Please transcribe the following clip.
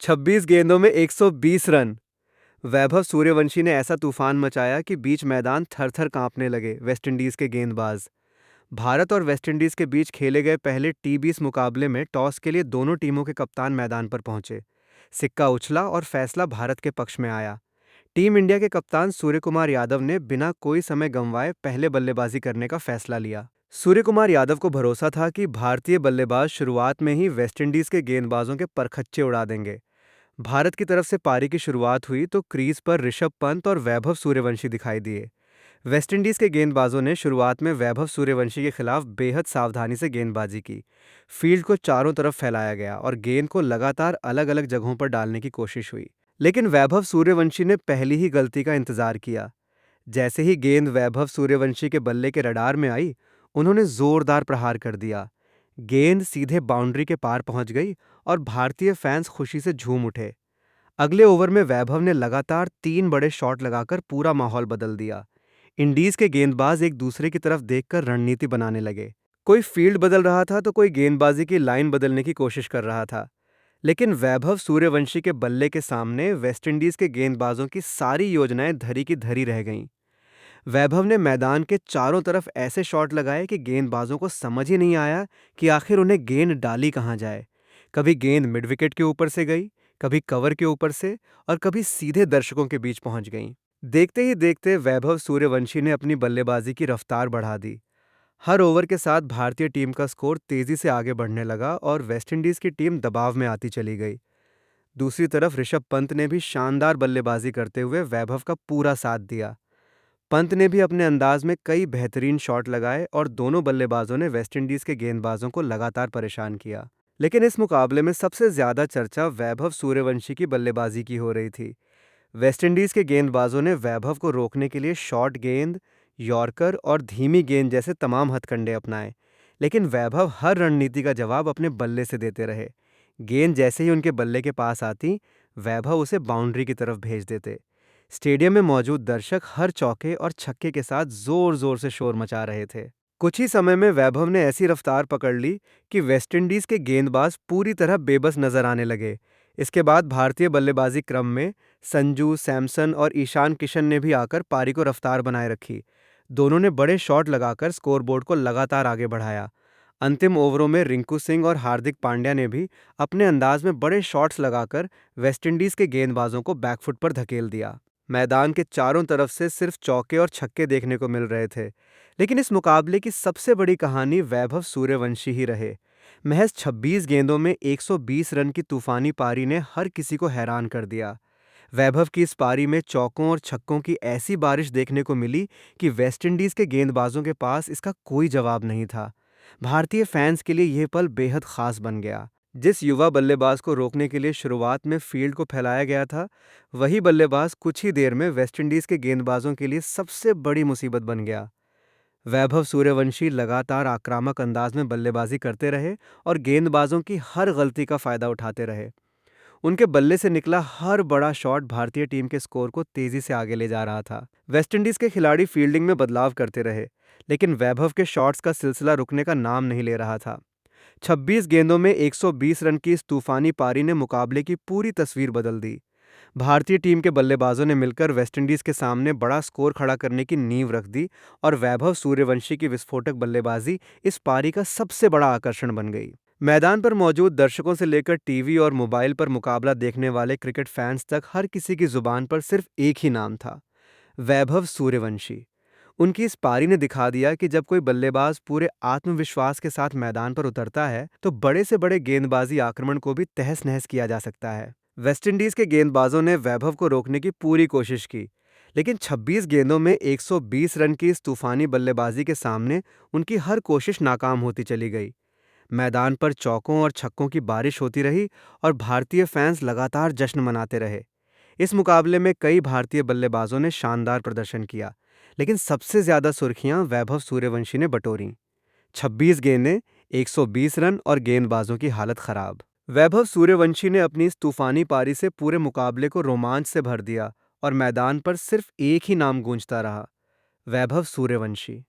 26 गेंदों में 120 रन। वैभव सूर्यवंशी ने ऐसा तूफान मचाया कि बीच मैदान थर-थर कांपने लगे वेस्टइंडीज के गेंदबाज। भारत और वेस्टइंडीज के बीच खेले गए पहले टी20 मुकाबले में टॉस के लिए दोनों टीमों के कप्तान मैदान पर पहुंचे। सिक्का उछला और फैसला भारत के पक्ष में आया। टीम इंडिया के कप्तान सूर्यकुमार यादव ने बिना कोई समय गंवाए पहले बल्लेबाजी करने का फैसला लिया। सूर्यकुमार यादव को भरोसा था कि भारतीय बल्लेबाज शुरुआत में ही वेस्टइंडीज के गेंदबाजों के परखच्चे उड़ा देंगे। भारत की तरफ से पारी की शुरुआत हुई तो क्रीज पर ऋषभ पंत और वैभव सूर्यवंशी दिखाई दिए। वेस्टइंडीज के गेंदबाजों ने शुरुआत में वैभव सूर्यवंशी के खिलाफ बेहद सावधानी से गेंदबाजी की। फील्ड को चारों तरफ फैलाया गया और गेंद को लगातार अलग अलग जगहों पर डालने की कोशिश हुई। लेकिन वैभव सूर्यवंशी ने पहली ही गलती का इंतजार किया। जैसे ही गेंद वैभव सूर्यवंशी के बल्ले के रडार में आई, उन्होंने जोरदार प्रहार कर दिया। गेंद सीधे बाउंड्री के पार पहुंच गई और भारतीय फैंस खुशी से झूम उठे। अगले ओवर में वैभव ने लगातार 3 बड़े शॉट लगाकर पूरा माहौल बदल दिया। इंडीज के गेंदबाज एक दूसरे की तरफ देखकर रणनीति बनाने लगे। कोई फील्ड बदल रहा था तो कोई गेंदबाजी की लाइन बदलने की कोशिश कर रहा था। लेकिन वैभव सूर्यवंशी के बल्ले के सामने वेस्टइंडीज के गेंदबाजों की सारी योजनाएं धरी की धरी रह गईं। वैभव ने मैदान के चारों तरफ ऐसे शॉट लगाए कि गेंदबाजों को समझ ही नहीं आया कि आखिर उन्हें गेंद डाली कहां जाए। कभी गेंद मिड विकेट के ऊपर से गई, कभी कवर के ऊपर से और कभी सीधे दर्शकों के बीच पहुंच गई। देखते ही देखते वैभव सूर्यवंशी ने अपनी बल्लेबाजी की रफ्तार बढ़ा दी। हर ओवर के साथ भारतीय टीम का स्कोर तेजी से आगे बढ़ने लगा और वेस्टइंडीज की टीम दबाव में आती चली गई। दूसरी तरफ ऋषभ पंत ने भी शानदार बल्लेबाजी करते हुए वैभव का पूरा साथ दिया। पंत ने भी अपने अंदाज में कई बेहतरीन शॉट लगाए और दोनों बल्लेबाजों ने वेस्टइंडीज के गेंदबाजों को लगातार परेशान किया। लेकिन इस मुकाबले में सबसे ज्यादा चर्चा वैभव सूर्यवंशी की बल्लेबाजी की हो रही थी। वेस्टइंडीज के गेंदबाजों ने वैभव को रोकने के लिए शॉर्ट गेंद, यॉर्कर और धीमी गेंद जैसे तमाम हथकंडे अपनाए। लेकिन वैभव हर रणनीति का जवाब अपने बल्ले से देते रहे। गेंद जैसे ही उनके बल्ले के पास आती, वैभव उसे बाउंड्री की तरफ भेज देते। स्टेडियम में मौजूद दर्शक हर चौके और छक्के के साथ जोर जोर से शोर मचा रहे थे। कुछ ही समय में वैभव ने ऐसी रफ्तार पकड़ ली कि वेस्टइंडीज के गेंदबाज पूरी तरह बेबस नजर आने लगे। इसके बाद भारतीय बल्लेबाजी क्रम में संजू सैमसन और ईशान किशन ने भी आकर पारी को रफ्तार बनाए रखी। दोनों ने बड़े शॉट लगाकर स्कोरबोर्ड को लगातार आगे बढ़ाया। अंतिम ओवरों में रिंकू सिंह और हार्दिक पांड्या ने भी अपने अंदाज में बड़े शॉट्स लगाकर वेस्टइंडीज के गेंदबाजों को बैकफुट पर धकेल दिया। मैदान के चारों तरफ से सिर्फ चौके और छक्के देखने को मिल रहे थे। लेकिन इस मुकाबले की सबसे बड़ी कहानी वैभव सूर्यवंशी ही रहे। महज 26 गेंदों में 120 रन की तूफानी पारी ने हर किसी को हैरान कर दिया। वैभव की इस पारी में चौकों और छक्कों की ऐसी बारिश देखने को मिली कि वेस्टइंडीज के गेंदबाजों के पास इसका कोई जवाब नहीं था। भारतीय फैंस के लिए यह पल बेहद खास बन गया। जिस युवा बल्लेबाज को रोकने के लिए शुरुआत में फील्ड को फैलाया गया था, वही बल्लेबाज कुछ ही देर में वेस्टइंडीज के गेंदबाजों के लिए सबसे बड़ी मुसीबत बन गया। वैभव सूर्यवंशी लगातार आक्रामक अंदाज में बल्लेबाजी करते रहे और गेंदबाजों की हर गलती का फायदा उठाते रहे। उनके बल्ले से निकला हर बड़ा शॉट भारतीय टीम के स्कोर को तेजी से आगे ले जा रहा था। वेस्टइंडीज के खिलाड़ी फील्डिंग में बदलाव करते रहे, लेकिन वैभव के शॉट्स का सिलसिला रुकने का नाम नहीं ले रहा था। 26 गेंदों में 120 रन की इस तूफानी पारी ने मुकाबले की पूरी तस्वीर बदल दी। भारतीय टीम के बल्लेबाजों ने मिलकर वेस्टइंडीज के सामने बड़ा स्कोर खड़ा करने की नींव रख दी और वैभव सूर्यवंशी की विस्फोटक बल्लेबाजी इस पारी का सबसे बड़ा आकर्षण बन गई। मैदान पर मौजूद दर्शकों से लेकर टीवी और मोबाइल पर मुकाबला देखने वाले क्रिकेट फैंस तक हर किसी की जुबान पर सिर्फ एक ही नाम था, वैभव सूर्यवंशी। उनकी इस पारी ने दिखा दिया कि जब कोई बल्लेबाज पूरे आत्मविश्वास के साथ मैदान पर उतरता है तो बड़े से बड़े गेंदबाजी आक्रमण को भी तहस नहस किया जा सकता है। वेस्टइंडीज के गेंदबाजों ने वैभव को रोकने की पूरी कोशिश की, लेकिन 26 गेंदों में 120 रन की इस तूफानी बल्लेबाजी के सामने उनकी हर कोशिश नाकाम होती चली गई। मैदान पर चौकों और छक्कों की बारिश होती रही और भारतीय फैंस लगातार जश्न मनाते रहे। इस मुकाबले में कई भारतीय बल्लेबाजों ने शानदार प्रदर्शन किया, लेकिन सबसे ज्यादा सुर्खियां वैभव सूर्यवंशी ने बटोरी। 26 गेंदें, 120 रन और गेंदबाजों की हालत खराब। वैभव सूर्यवंशी ने अपनी इस तूफानी पारी से पूरे मुकाबले को रोमांच से भर दिया और मैदान पर सिर्फ एक ही नाम गूंजता रहा, वैभव सूर्यवंशी।